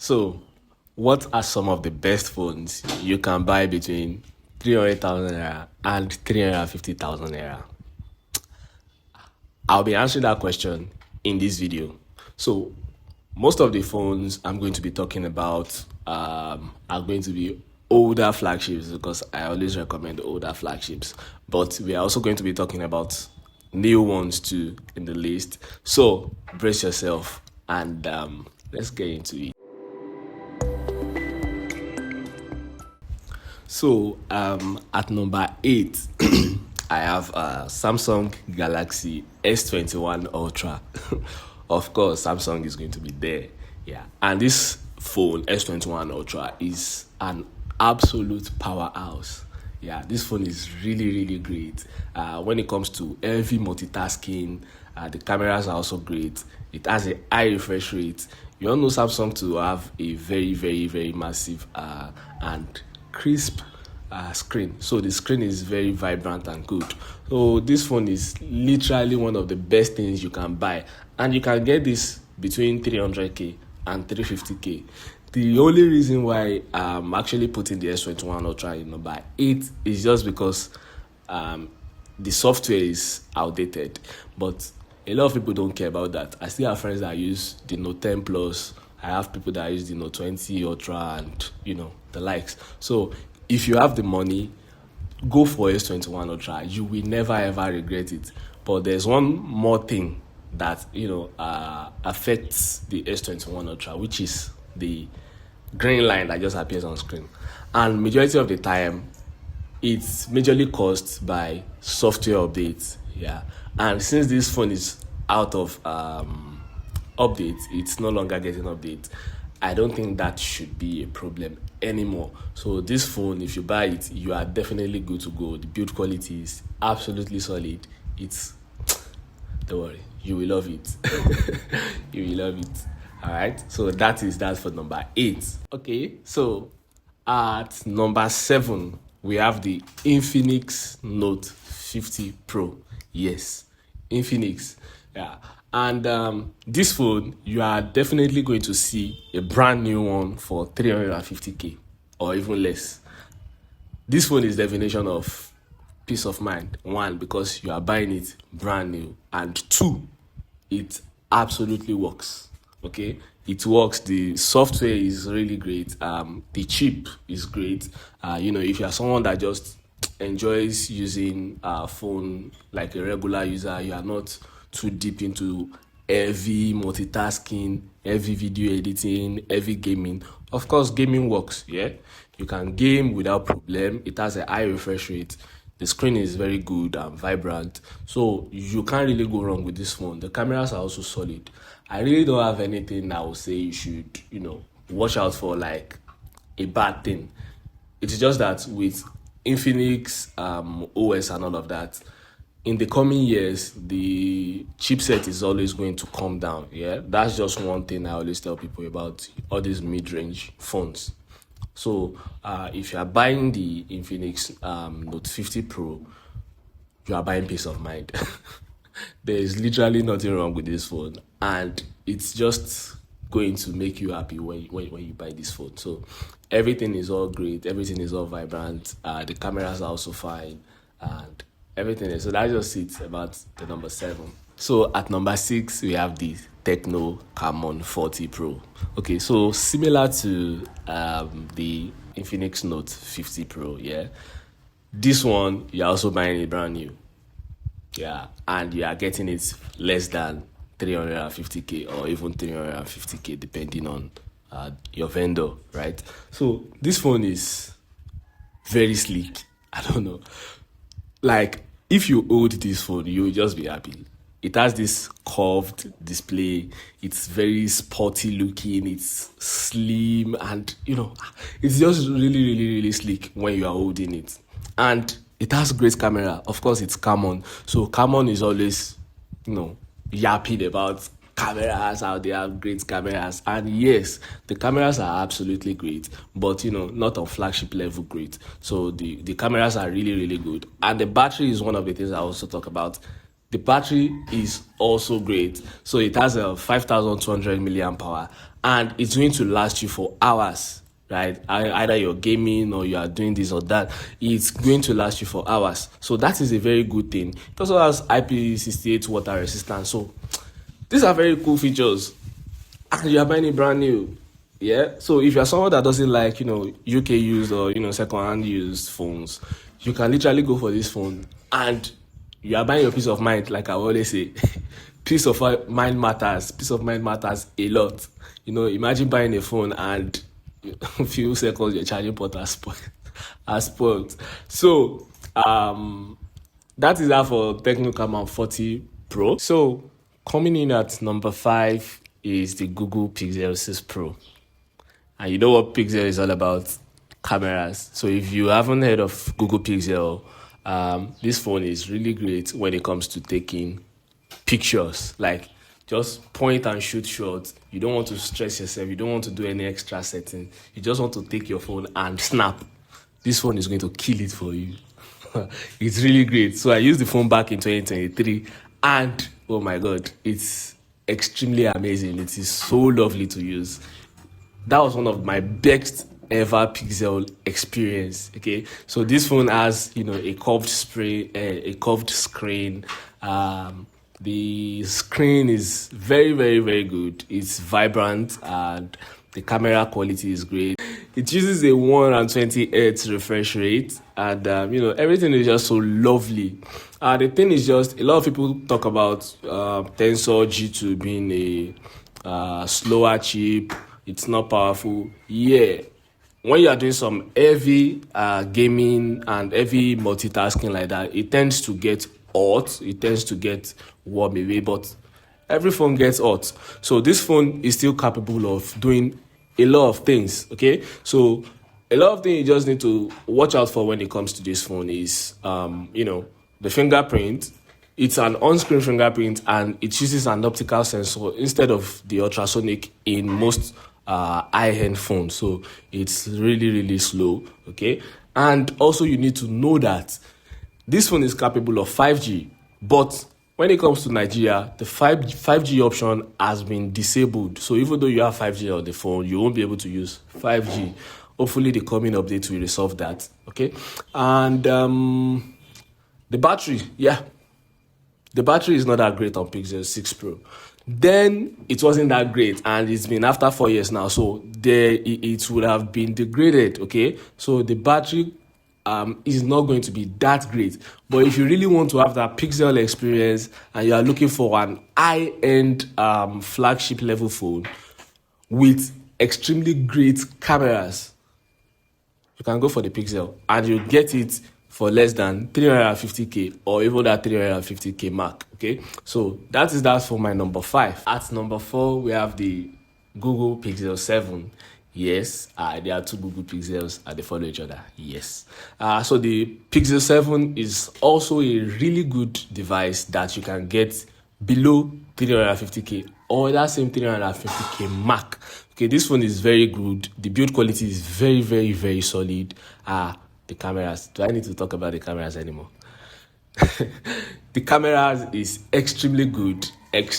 So, what are some of the best phones you can buy between 300,000 naira and 350,000 naira? I'll be answering that question in this video. So, most of the phones I'm going to be talking about are going to be older flagships because I always recommend older flagships. But we are also going to be talking about new ones too in the list. So, brace yourself and let's get into it. So, at number 8, I have Samsung Galaxy S21 Ultra. Of course, Samsung is going to be there. Yeah. And this phone, S21 Ultra, is an absolute powerhouse. Yeah, this phone is really, really great. When it comes to heavy multitasking, the cameras are also great. It has a high refresh rate. You all know Samsung to have a very, very, very massive and crisp screen. So the screen is very vibrant and good. So this phone is literally one of the best things you can buy, and you can get this between 300k and 350k. The only reason why I'm actually putting the S21 Ultra in number 8 is just because the software is outdated, but a lot of people don't care about that. I still have friends that use the Note 10 Plus. I have people that use the Note 20 Ultra and the likes. So if you have the money, go for S21 Ultra. You will never ever regret it. But there's one more thing that affects the S21 Ultra, which is the green line that just appears on screen. And majority of the time, it's majorly caused by software updates. Yeah. And since this phone is out of updates, it's no longer getting updates. I don't think that should be a problem anymore. So this phone, if you buy it, you are definitely good to go. The build quality is absolutely solid. Don't worry, you will love it. You will love it. All right. So that is that for number 8. Okay. So at number 7, we have the Infinix Note 50 Pro. Yes, Infinix. Yeah. And this phone, you are definitely going to see a brand new one for 350k or even less. This phone is definition of peace of mind. 1, because you are buying it brand new, and 2, it absolutely works. Okay, it works. The software is really great. The chip is great. If you are someone that just enjoys using a phone like a regular user, you are not too deep into heavy multitasking, heavy video editing, heavy gaming. Of course, gaming works. Yeah, you can game without problem. It has a high refresh rate. The screen is very good and vibrant, so you can't really go wrong with this phone. The cameras are also solid. I really don't have anything I would say you should, watch out for like a bad thing. It's just that with Infinix OS and all of that, in the coming years, the chipset is always going to come down. Yeah, that's just one thing I always tell people about all these mid-range phones. So if you are buying the Infinix Note 50 Pro, you are buying peace of mind. There is literally nothing wrong with this phone, and it's just going to make you happy when you buy this phone. So everything is all great, everything is all vibrant, the cameras are also fine, and everything is. So that's just it about the number 7. So at number 6, we have the Tecno Camon 40 Pro. Okay, so similar to the Infinix Note 50 Pro, yeah. This one, you're also buying it brand new. Yeah, and you are getting it less than 350k or even 350k depending on your vendor, right? So this phone is very sleek. I don't know. Like, if you hold this phone, you will just be happy. It has this curved display. It's very sporty looking. It's slim, and it's just really, really, really sleek when you are holding it. And it has great camera. Of course, it's Camon. So Camon is always, yapping about cameras, how they have great cameras. And yes, the cameras are absolutely great, but not on flagship level great. So the cameras are really, really good. And the battery is one of the things I also talk about. The battery is also great. So it has a 5200 milliamp hour, and it's going to last you for hours, right? Either you're gaming or you are doing this or that, it's going to last you for hours. So that is a very good thing. It also has IP68 water resistance. So these are very cool features. And you are buying it brand new. Yeah. So if you're someone that doesn't like, UK used or, second-hand used phones, you can literally go for this phone, and you are buying your peace of mind, like I always say. Peace of mind matters. Peace of mind matters a lot. Imagine buying a phone and a few seconds your charging port has spoiled. So that is that for Tecno Camon 40 Pro. So coming in at number 5 is the Google Pixel 6 Pro. And you know what Pixel is all about? Cameras. So if you haven't heard of Google Pixel, this phone is really great when it comes to taking pictures. Like, just point and shoot shots. You don't want to stress yourself. You don't want to do any extra setting. You just want to take your phone and snap. This phone is going to kill it for you. It's really great. So I used the phone back in 2023, and oh my God, it's extremely amazing. It is so lovely to use. That was one of my best ever Pixel experience. Okay, so this phone has a curved a curved screen. The screen is very, very, very good. It's vibrant, and the camera quality is great. It uses a 120Hz refresh rate, and everything is just so lovely. The thing is, just a lot of people talk about Tensor G2 being a slower chip. It's not powerful. Yeah, when you are doing some heavy gaming and heavy multitasking like that, it tends to get hot. It tends to get warm away, but every phone gets hot. So this phone is still capable of doing a lot of things. Okay, so a lot of things you just need to watch out for when it comes to this phone is the fingerprint. It's an on-screen fingerprint, and it uses an optical sensor instead of the ultrasonic in most high-end phones. So it's really, really slow. Okay, and also you need to know that this phone is capable of 5G, but when it comes to Nigeria, the 5G option has been disabled. So even though you have 5G on the phone, you won't be able to use 5G. Hopefully the coming update will resolve that. Okay, and the battery, the battery is not that great on Pixel 6 Pro. Then it wasn't that great, and it's been after 4 years now, so it would have been degraded. Okay, so the battery is not going to be that great. But if you really want to have that Pixel experience and you are looking for an high-end flagship level phone with extremely great cameras, you can go for the Pixel, and you get it for less than 350k or even that 350k mark. Okay, so that is that for my number 5. At number 4, we have the Google Pixel 7. Yes, there are 2 Google Pixels and they follow each other. Yes. So the Pixel 7 is also a really good device that you can get below 350k or that same 350k mark. Okay, this phone is very good. The build quality is very, very, very solid. The cameras. Do I need to talk about the cameras anymore? The cameras is extremely good. Okay,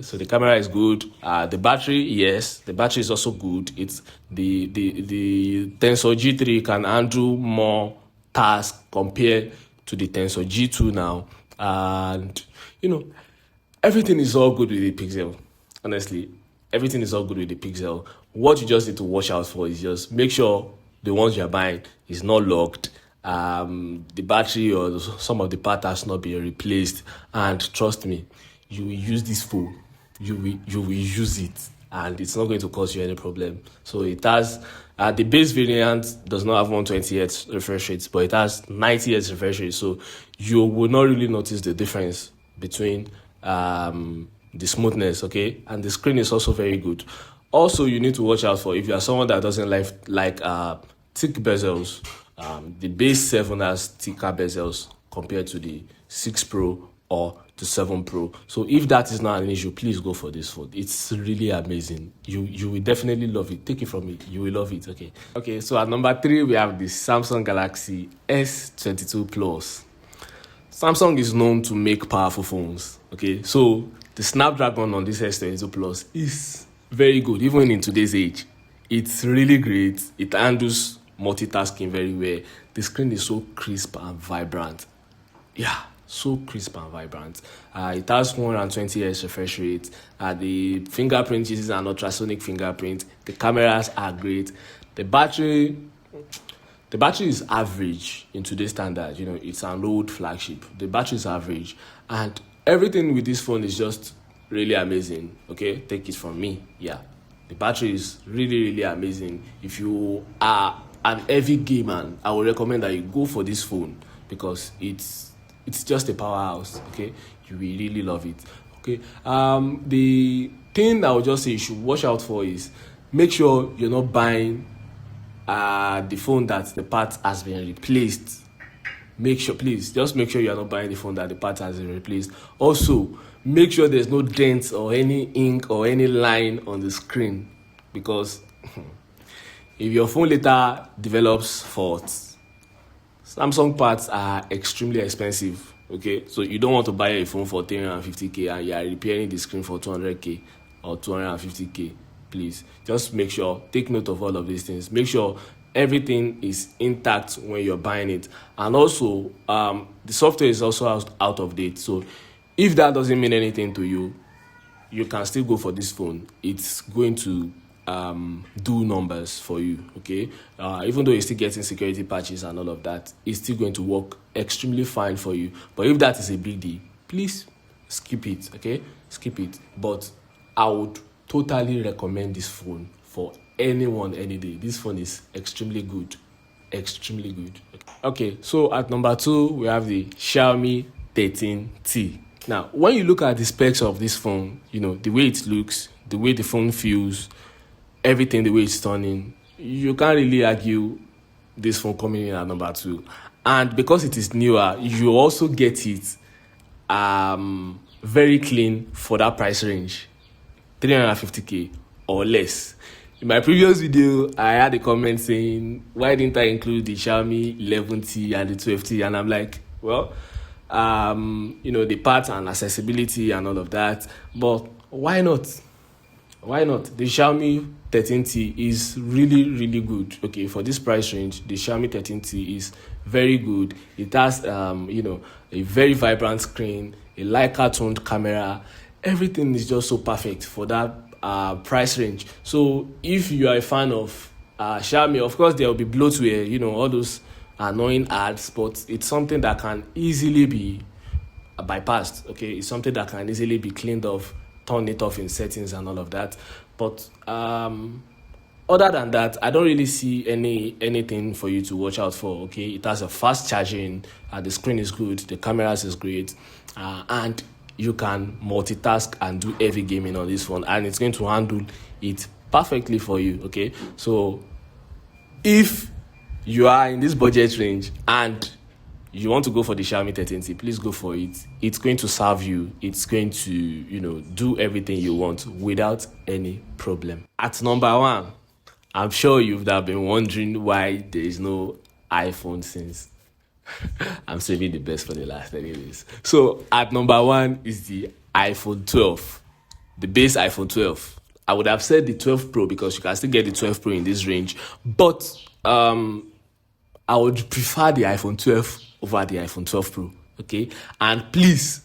so the camera is good. The battery, yes, the battery is also good. It's the Tensor G3 can handle more tasks compared to the Tensor G2 now, and everything is all good with the Pixel. Honestly, everything is all good with the Pixel. What you just need to watch out for is just make sure the ones you're buying is not locked. The battery or some of the part has not been replaced, and trust me, you will use this phone. You will use it, and it's not going to cause you any problem. So it has the base variant does not have 120Hz refresh rate, but it has 90Hz refresh rate. So you will not really notice the difference between the smoothness. Okay, and the screen is also very good. Also, you need to watch out for if you are someone that doesn't like thick bezels. The base 7 has thicker bezels compared to the 6 Pro or the 7 Pro. So if that is not an issue, please go for this phone. It's really amazing. You will definitely love it. Take it from me. You will love it. Okay, so at number 3, we have the Samsung Galaxy S22 Plus. Samsung is known to make powerful phones. Okay, so the Snapdragon on this S22 Plus is very good, even in today's age. It's really great. It handles multitasking very well. The screen is so crisp and vibrant. Yeah, so crisp and vibrant. It has 120 Hz refresh rate. The fingerprint uses an ultrasonic fingerprint. The cameras are great. The battery is average in today's standard. You know, it's an old flagship. The battery is average, and everything with this phone is just really amazing. Okay, take it from me. Yeah, the battery is really amazing. If you are an heavy gamer, I would recommend that you go for this phone because it's just a powerhouse. Okay, you will really love it. Okay, the thing I would just say you should watch out for is make sure you're not buying the phone that the part has been replaced. Just make sure you are not buying the phone that the part has been replaced. Also, make sure there's no dents or any ink or any line on the screen, because if your phone later develops faults, Samsung parts are extremely expensive. Okay, so you don't want to buy a phone for 350k and you are repairing the screen for 200k or 250k. Please just make sure, take note of all of these things. Make sure everything is intact when you're buying it, and also the software is also out of date. So if that doesn't mean anything to you, you can still go for this phone. It's going to do numbers for you. Okay, even though you're still getting security patches and all of that, it's still going to work extremely fine for you. But if that is a big deal, please skip it. Okay, skip it. But I would totally recommend this phone for anyone any day. This phone is extremely good. Okay, so at number 2 we have the Xiaomi 13T. Now, when you look at the specs of this phone, you know, the way it looks, the way the phone feels, everything, the way it's turning, you can't really argue this phone coming in at number 2. And because it is newer, you also get it very clean for that price range, 350k or less. In my previous video, I had a comment saying, why didn't I include the Xiaomi 11T and the 12T? And I'm like, well, you know, the parts and accessibility and all of that, but why not? The Xiaomi 13T is really good. Okay, for this price range, the Xiaomi 13T is very good. It has you know, a very vibrant screen, a Leica toned camera. Everything is just so perfect for that price range. So if you are a fan of Xiaomi, of course there will be bloatware, you know, all those annoying ads, but it's something that can easily be bypassed. Okay, it's something that can easily be cleaned off, turn it off in settings and all of that. But other than that, I don't really see anything for you to watch out for. Okay, it has a fast charging, the screen is good, the cameras is great, and you can multitask and do heavy gaming on this phone, and it's going to handle it perfectly for you. Okay, so if you are in this budget range and you want to go for the Xiaomi 13T, please go for it. It's going to serve you. It's going to, you know, do everything you want without any problem. At number 1, I'm sure you've been wondering why there is no iPhone since. I'm saving the best for the last anyways. So at number 1 is the iPhone 12, the base iPhone 12. I would have said the 12 Pro because you can still get the 12 Pro in this range, but I would prefer the iPhone 12 over the iPhone 12 Pro. Okay, and please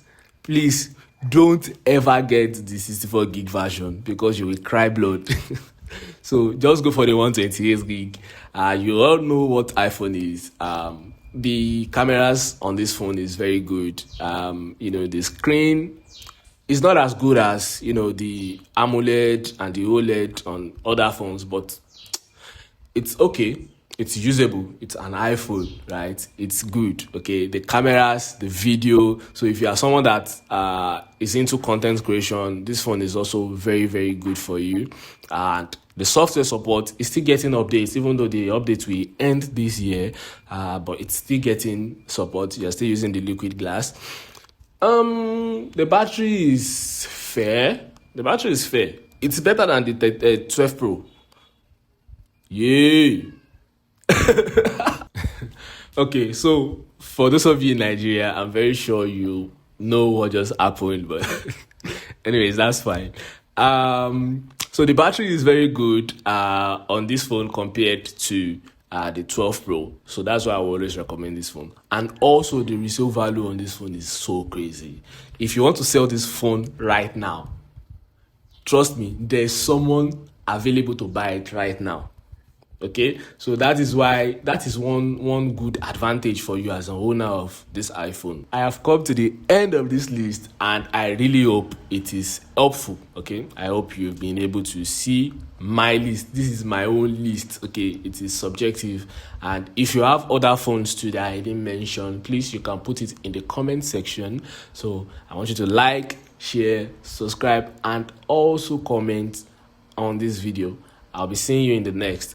don't ever get the 64 gig version because you will cry blood. So just go for the 128 gig. You all know what iPhone is. The cameras on this phone is very good. You know, the screen is not as good as, you know, the AMOLED and the OLED on other phones, but it's okay. It's usable. It's an iPhone, right? It's good. Okay, the cameras, the video. So if you are someone that is into content creation, this phone is also very good for you. And the software support is still getting updates, even though the update will end this year, but it's still getting support. You're still using the liquid glass. The battery is fair. It's better than the 12 Pro. Yay! Okay, so for those of you in Nigeria, I'm very sure you know what just happened, but anyways, that's fine. So the battery is very good on this phone compared to the 12 Pro. So that's why I always recommend this phone. And also the resale value on this phone is so crazy. If you want to sell this phone right now, trust me, there's someone available to buy it right now. Okay, so that is one good advantage for you as an owner of this iPhone. I have come to the end of this list and I really hope it is helpful. Okay, I hope you've been able to see my list. This is my own list. Okay, it is subjective, and if you have other phones too that I didn't mention, please you can put it in the comment section. So I want you to like, share, subscribe, and also comment on this video. I'll be seeing you in the next.